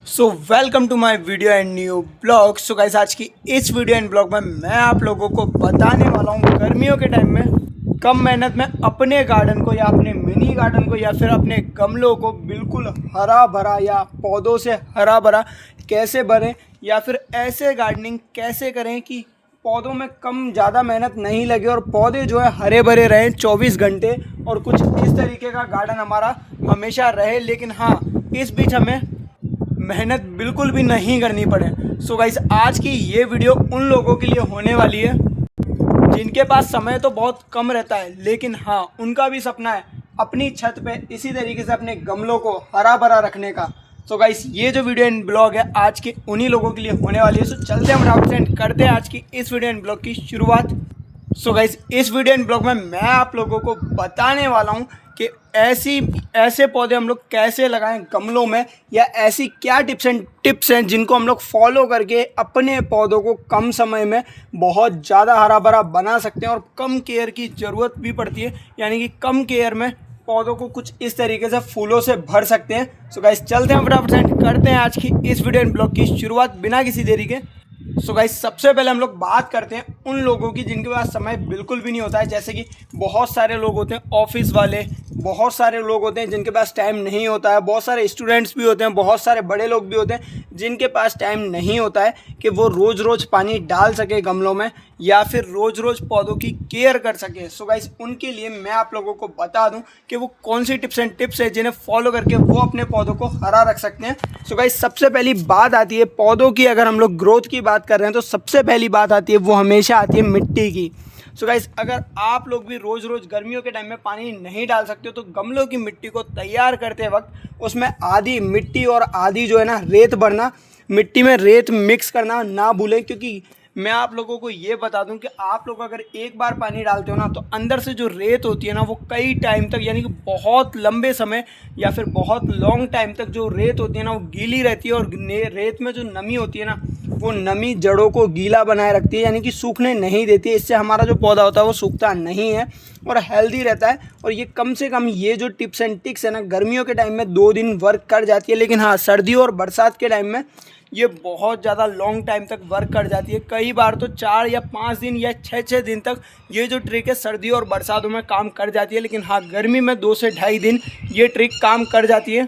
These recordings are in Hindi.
So welcome to my video and new blog. So guys, आज की इस वीडियो एंड ब्लॉग में मैं आप लोगों को बताने वाला हूँ गर्मियों के टाइम में कम मेहनत में अपने गार्डन को या अपने मिनी गार्डन को या फिर अपने गमलों को बिल्कुल हरा भरा या पौधों से हरा भरा कैसे भरें, या फिर ऐसे गार्डनिंग कैसे करें कि पौधों में कम ज़्यादा मेहनत नहीं लगे और पौधे जो है हरे भरे रहें 24 घंटे और कुछ इस तरीके का गार्डन हमारा हमेशा रहे। लेकिन हाँ, इस बीच हमें मेहनत बिल्कुल भी नहीं करनी पड़े। सो गाइस, आज की ये वीडियो उन लोगों के लिए होने वाली है जिनके पास समय तो बहुत कम रहता है, लेकिन हाँ, उनका भी सपना है अपनी छत पे इसी तरीके से अपने गमलों को हरा भरा रखने का। सो गाइस, ये जो वीडियो एंड ब्लॉग है आज के उन्हीं लोगों के लिए होने वाली है। सो चलते हैं फटाफट से करते हैं आज की इस वीडियो एंड ब्लॉग की शुरुआत। सो गाइस, इस वीडियो एंड ब्लॉग में मैं आप लोगों को बताने वाला हूँ कि ऐसे पौधे हम लोग कैसे लगाएं गमलों में, या ऐसी क्या टिप्स हैं जिनको हम लोग फॉलो करके अपने पौधों को कम समय में बहुत ज़्यादा हरा भरा बना सकते हैं और कम केयर की ज़रूरत भी पड़ती है, यानी कि कम केयर में पौधों को कुछ इस तरीके से फूलों से भर सकते हैं। सो गाइस, चलते हैं फटाफट से करते हैं आज की इस वीडियो एंड ब्लॉग की शुरुआत बिना किसी देरी के। सो गाइस, सबसे पहले हम लोग बात करते हैं उन लोगों की जिनके पास समय बिल्कुल भी नहीं होता है। जैसे कि बहुत सारे लोग होते हैं ऑफिस वाले, बहुत सारे लोग होते हैं जिनके पास टाइम नहीं होता है, बहुत सारे स्टूडेंट्स भी होते हैं, बहुत सारे बड़े लोग भी होते हैं जिनके पास टाइम नहीं होता है कि वो रोज़ रोज़ पानी डाल सके गमलों में या फिर रोज़ रोज़ पौधों की केयर कर सके। सो गाइस, उनके लिए मैं आप लोगों को बता दूं कि वो कौन सी टिप्स है जिन्हें फॉलो करके वो अपने पौधों को हरा रख सकते हैं। सो गाइस, सबसे पहली बात आती है पौधों की। अगर हम लोग ग्रोथ की बात कर रहे हैं तो सबसे पहली बात आती है वो हमेशा आती है मिट्टी की। सो गाइस, अगर आप लोग भी रोज़ रोज़ गर्मियों के टाइम में पानी नहीं डाल सकते हो तो गमलों की मिट्टी को तैयार करते वक्त उसमें आधी मिट्टी और आधी जो है ना रेत भरना, मिट्टी में रेत मिक्स करना ना भूलें। क्योंकि मैं आप लोगों को ये बता दूं कि आप लोग अगर एक बार पानी डालते हो ना तो अंदर से जो रेत होती है ना वो कई टाइम तक, यानी कि बहुत लंबे समय या फिर बहुत लॉन्ग टाइम तक जो रेत होती है ना वो गीली रहती है। और रेत में जो नमी होती है ना वो नमी जड़ों को गीला बनाए रखती है, यानी कि सूखने नहीं देती है। इससे हमारा जो पौधा होता है वो सूखता नहीं है और हेल्दी रहता है। और ये कम से कम ये जो टिप्स एंड ट्रिक्स है ना गर्मियों के टाइम में 2 दिन वर्क कर जाती है, लेकिन हाँ, सर्दियों और बरसात के टाइम में ये बहुत ज़्यादा लॉन्ग टाइम तक वर्क कर जाती है। कई बार तो 4 या 5 दिन या 6 दिन तक ये जो ट्रिक है सर्दियों और बरसातों में काम कर जाती है। लेकिन हाँ, गर्मी में 2 से ढाई दिन ये ट्रिक काम कर जाती है,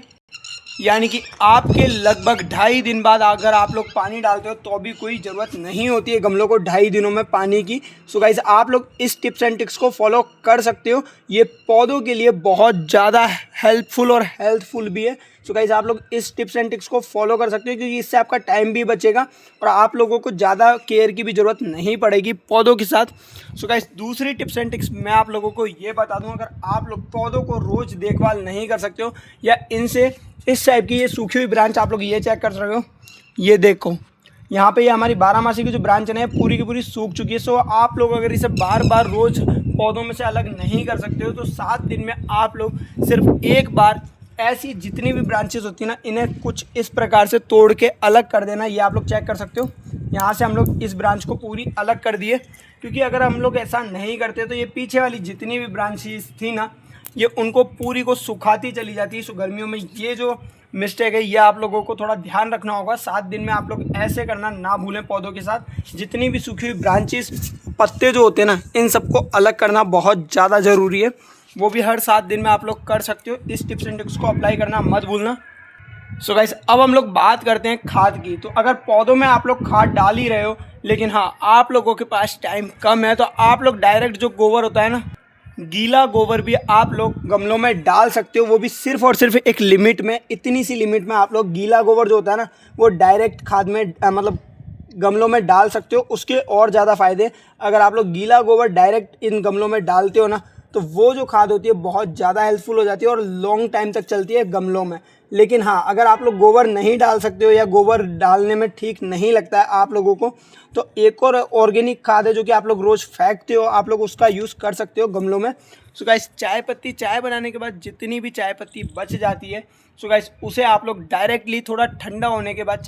यानी कि आपके लगभग 2.5 दिन बाद अगर आप लोग पानी डालते हो तो भी कोई ज़रूरत नहीं होती है गमलों को 2.5 दिनों में पानी की। सो गाइस, आप लोग इस टिप्स एंड ट्रिक्स को फॉलो कर सकते हो। ये पौधों के लिए बहुत ज़्यादा हेल्पफुल और हेल्थफुल भी है। सो गाइस, आप लोग इस टिप्स एंड ट्रिक्स को फॉलो कर सकते हो क्योंकि इससे आपका टाइम भी बचेगा और आप लोगों को ज़्यादा केयर की भी ज़रूरत नहीं पड़ेगी पौधों के साथ। सो गाइस, दूसरी टिप्स एंड ट्रिक्स मैं आप लोगों को ये बता दूँ, अगर आप लोग पौधों को रोज़ देखभाल नहीं कर सकते हो या इनसे इस टाइप की ये सूखी हुई ब्रांच आप लोग ये चेक कर रहे हो, ये देखो यहाँ पे ये हमारी 12 मासी की जो ब्रांच है पूरी की पूरी सूख चुकी है। सो आप लोग अगर इसे बार बार रोज़ पौधों में से अलग नहीं कर सकते हो तो 7 दिन में आप लोग सिर्फ एक बार ऐसी जितनी भी ब्रांचेस होती है ना इन्हें कुछ इस प्रकार से तोड़ के अलग कर देना। ये आप लोग चेक कर सकते हो, यहाँ से हम लोग इस ब्रांच को पूरी अलग कर दिए। क्योंकि अगर हम लोग ऐसा नहीं करते तो ये पीछे वाली जितनी भी ब्रांचेस थी ना ये उनको पूरी को सुखाती चली जाती है। सो गर्मियों में ये जो मिस्टेक है ये आप लोगों को थोड़ा ध्यान रखना होगा। 7 दिन में आप लोग ऐसे करना ना भूलें। पौधों के साथ जितनी भी सूखी हुई ब्रांचेस, पत्ते जो होते हैं ना, इन सबको अलग करना बहुत ज़्यादा ज़रूरी है। वो भी हर 7 दिन में आप लोग कर सकते हो। इस टिप्स एंड ट्रिक्स को अप्लाई करना मत भूलना। सो गाइस, अब हम लोग बात करते हैं खाद की। तो अगर पौधों में आप लोग खाद डाल ही रहे हो लेकिन हाँ, आप लोगों के पास टाइम कम है तो आप लोग डायरेक्ट जो गोबर होता है ना, गीला गोबर भी आप लोग गमलों में डाल सकते हो। वो भी सिर्फ और सिर्फ एक लिमिट में, इतनी सी लिमिट में आप लोग गीला गोबर जो होता है ना वो डायरेक्ट खाद में मतलब गमलों में डाल सकते हो। उसके और ज़्यादा फ़ायदे, अगर आप लोग गीला गोबर डायरेक्ट इन गमलों में डालते हो ना तो वो जो खाद होती है बहुत ज़्यादा हेल्पफुल हो जाती है और लॉन्ग टाइम तक चलती है गमलों में। लेकिन हाँ, अगर आप लोग गोबर नहीं डाल सकते हो या गोबर डालने में ठीक नहीं लगता है आप लोगों को तो एक और ऑर्गेनिक खाद है जो कि आप लोग रोज़ फेंकते हो, आप लोग उसका यूज़ कर सकते हो गमलों में। सो गाइस, चाय बनाने के बाद जितनी भी चाय पत्ती बच जाती है सो गाइस उसे आप लोग डायरेक्टली थोड़ा ठंडा होने के बाद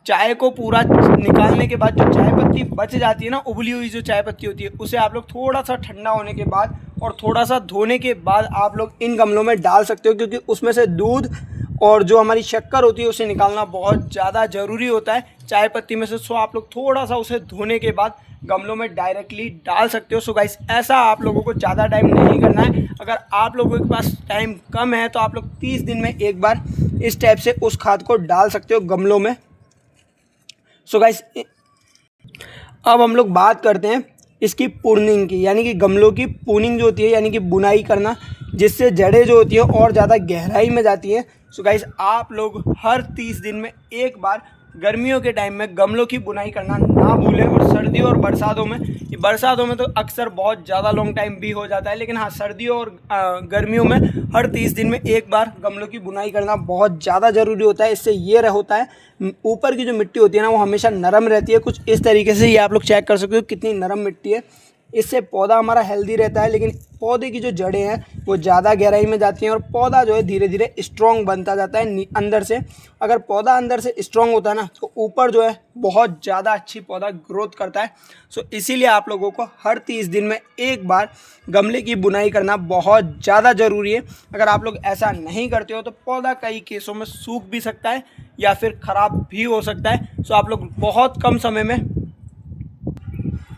चाय को पूरा निकालने के बाद जो चाय पत्ती बच जाती है ना, उबली हुई जो चाय पत्ती होती है, उसे आप लोग थोड़ा सा ठंडा होने के बाद और थोड़ा सा धोने के बाद आप लोग इन गमलों में डाल सकते हो। क्योंकि उसमें से दूध और जो हमारी शक्कर होती है उसे निकालना बहुत ज़्यादा ज़रूरी होता है चाय पत्ती में से। सो आप लोग थोड़ा सा उसे धोने के बाद गमलों में डायरेक्टली डाल सकते हो। सो गाइस ऐसा आप लोगों को ज़्यादा टाइम नहीं करना है। अगर आप लोगों के पास टाइम कम है तो आप लोग 30 दिन में एक बार इस टाइप से उस खाद को डाल सकते हो गमलों में। सो गाइस अब हम लोग बात करते हैं इसकी प्रूनिंग की, यानी कि गमलों की प्रूनिंग जो होती है, यानी कि बुनाई करना, जिससे जड़ें जो होती है और ज़्यादा गहराई में जाती है। सो गाइस आप लोग हर 30 दिन में एक बार गर्मियों के टाइम में गमलों की बुनाई करना ना भूलें। और सर्दियों और बरसातों में तो अक्सर बहुत ज़्यादा लॉन्ग टाइम भी हो जाता है, लेकिन हाँ सर्दियों और गर्मियों में हर 30 दिन में एक बार गमलों की बुनाई करना बहुत ज़्यादा ज़रूरी होता है। इससे ये होता है ऊपर की जो मिट्टी होती है ना वो हमेशा नरम रहती है। कुछ इस तरीके से ये आप लोग चेक कर सकते हो कितनी नरम मिट्टी है। इससे पौधा हमारा हेल्दी रहता है, लेकिन पौधे की जो जड़ें हैं वो ज़्यादा गहराई में जाती हैं और पौधा जो है धीरे धीरे स्ट्रॉन्ग बनता जाता है अंदर से। अगर पौधा अंदर से स्ट्रॉन्ग होता है ना तो ऊपर जो है बहुत ज़्यादा अच्छी पौधा ग्रोथ करता है। सो इसीलिए आप लोगों को हर 30 दिन में एक बार गमले की बुनाई करना बहुत ज़्यादा ज़रूरी है। अगर आप लोग ऐसा नहीं करते हो तो पौधा कई केसों में सूख भी सकता है या फिर ख़राब भी हो सकता है। सो आप लोग बहुत कम समय में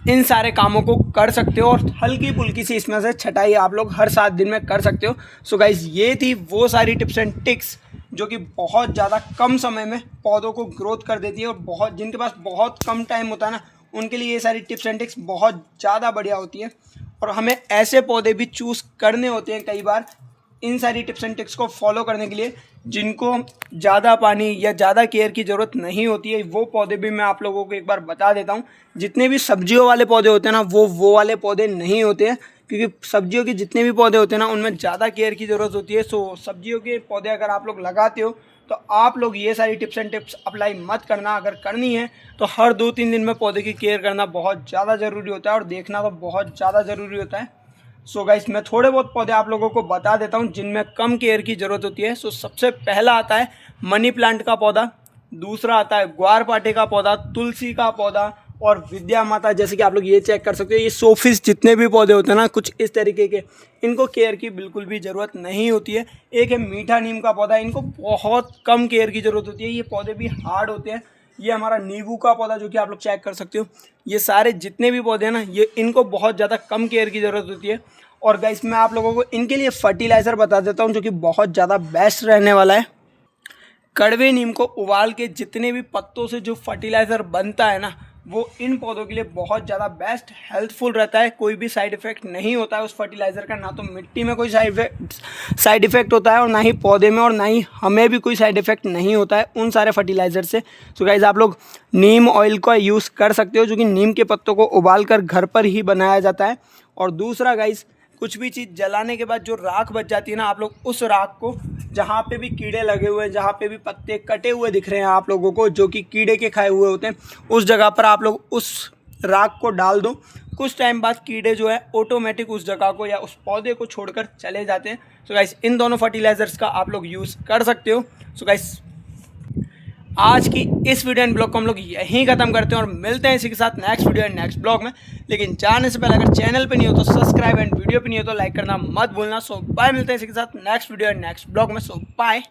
इन सारे कामों को कर सकते हो और हल्की फुल्की सी इसमें से छटाई आप लोग हर 7 दिन में कर सकते हो। सो गाइस ये थी वो सारी टिप्स एंड टिक्स जो कि बहुत ज़्यादा कम समय में पौधों को ग्रोथ कर देती है। और बहुत जिनके पास बहुत कम टाइम होता है ना उनके लिए ये सारी टिप्स एंड टिक्स बहुत ज़्यादा बढ़िया होती है। और हमें ऐसे पौधे भी चूज़ करने होते हैं कई बार इन सारी टिप्स एंड टिक्स को फॉलो करने के लिए, जिनको ज़्यादा पानी या ज़्यादा केयर की ज़रूरत नहीं होती है। वो पौधे भी मैं आप लोगों को एक बार बता देता हूँ। जितने भी सब्जियों वाले पौधे होते हैं ना वो वाले पौधे नहीं होते हैं, क्योंकि सब्जियों के जितने भी पौधे होते हैं ना उनमें ज़्यादा केयर की ज़रूरत होती है। सो सब्जियों के पौधे अगर आप लोग लगाते हो तो आप लोग ये सारी टिप्स एंड टिप्स अप्लाई मत करना। अगर करनी है तो हर 2-3 दिन में पौधे की केयर करना बहुत ज़्यादा ज़रूरी होता है और देखना तो बहुत ज़्यादा ज़रूरी होता है। सो गाइस मैं थोड़े बहुत पौधे आप लोगों को बता देता हूँ जिनमें कम केयर की ज़रूरत होती है। सो सबसे पहला आता है मनी प्लांट का पौधा, दूसरा आता है ग्वारपाठे का पौधा, तुलसी का पौधा और विद्या माता। जैसे कि आप लोग ये चेक कर सकते हो ये सोफिस जितने भी पौधे होते हैं ना कुछ इस तरीके के, इनको केयर की बिल्कुल भी ज़रूरत नहीं होती है। एक है मीठा नीम का पौधा, इनको बहुत कम केयर की ज़रूरत होती है। ये पौधे भी हार्ड होते हैं। ये हमारा नींबू का पौधा जो कि आप लोग चेक कर सकते हो। ये सारे जितने भी पौधे हैं ना ये इनको बहुत ज़्यादा कम केयर की ज़रूरत होती है। और गाइस मैं आप लोगों को इनके लिए फर्टिलाइज़र बता देता हूँ जो कि बहुत ज़्यादा बेस्ट रहने वाला है। कड़वे नीम को उबाल के जितने भी पत्तों से जो फर्टिलाइज़र बनता है ना वो इन पौधों के लिए बहुत ज़्यादा बेस्ट हेल्पफुल रहता है। कोई भी साइड इफ़ेक्ट नहीं होता है उस फर्टिलाइज़र का, ना तो मिट्टी में कोई साइड इफ़ेक्ट होता है और ना ही पौधे में और ना ही हमें भी कोई साइड इफ़ेक्ट नहीं होता है उन सारे फर्टिलाइज़र से। सो गाइस आप लोग नीम ऑयल का यूज़ कर सकते हो जो कि नीम के पत्तों को उबाल कर घर पर ही बनाया जाता है। और दूसरा गाइस कुछ भी चीज़ जलाने के बाद जो राख बच जाती है ना आप लोग उस राख को जहाँ पे भी कीड़े लगे हुए हैं, जहाँ पे भी पत्ते कटे हुए दिख रहे हैं आप लोगों को जो कि कीड़े के खाए हुए होते हैं, उस जगह पर आप लोग उस राख को डाल दो। कुछ टाइम बाद कीड़े जो है ऑटोमेटिक उस जगह को या उस पौधे को छोड़कर चले जाते हैं। सो गाइस इन दोनों फर्टिलाइज़र्स का आप लोग यूज़ कर सकते हो। सो गाइस आज की इस वीडियो एंड ब्लॉग को हम लोग यहीं ख़त्म करते हैं और मिलते हैं इसी के साथ next video and next blog में। लेकिन जाने से पहले अगर चैनल पे नहीं हो तो सब्सक्राइब एंड वीडियो पे नहीं हो तो लाइक करना मत भूलना। सो बाय, मिलते हैं इसी के साथ next video and next blog में। सो बाय।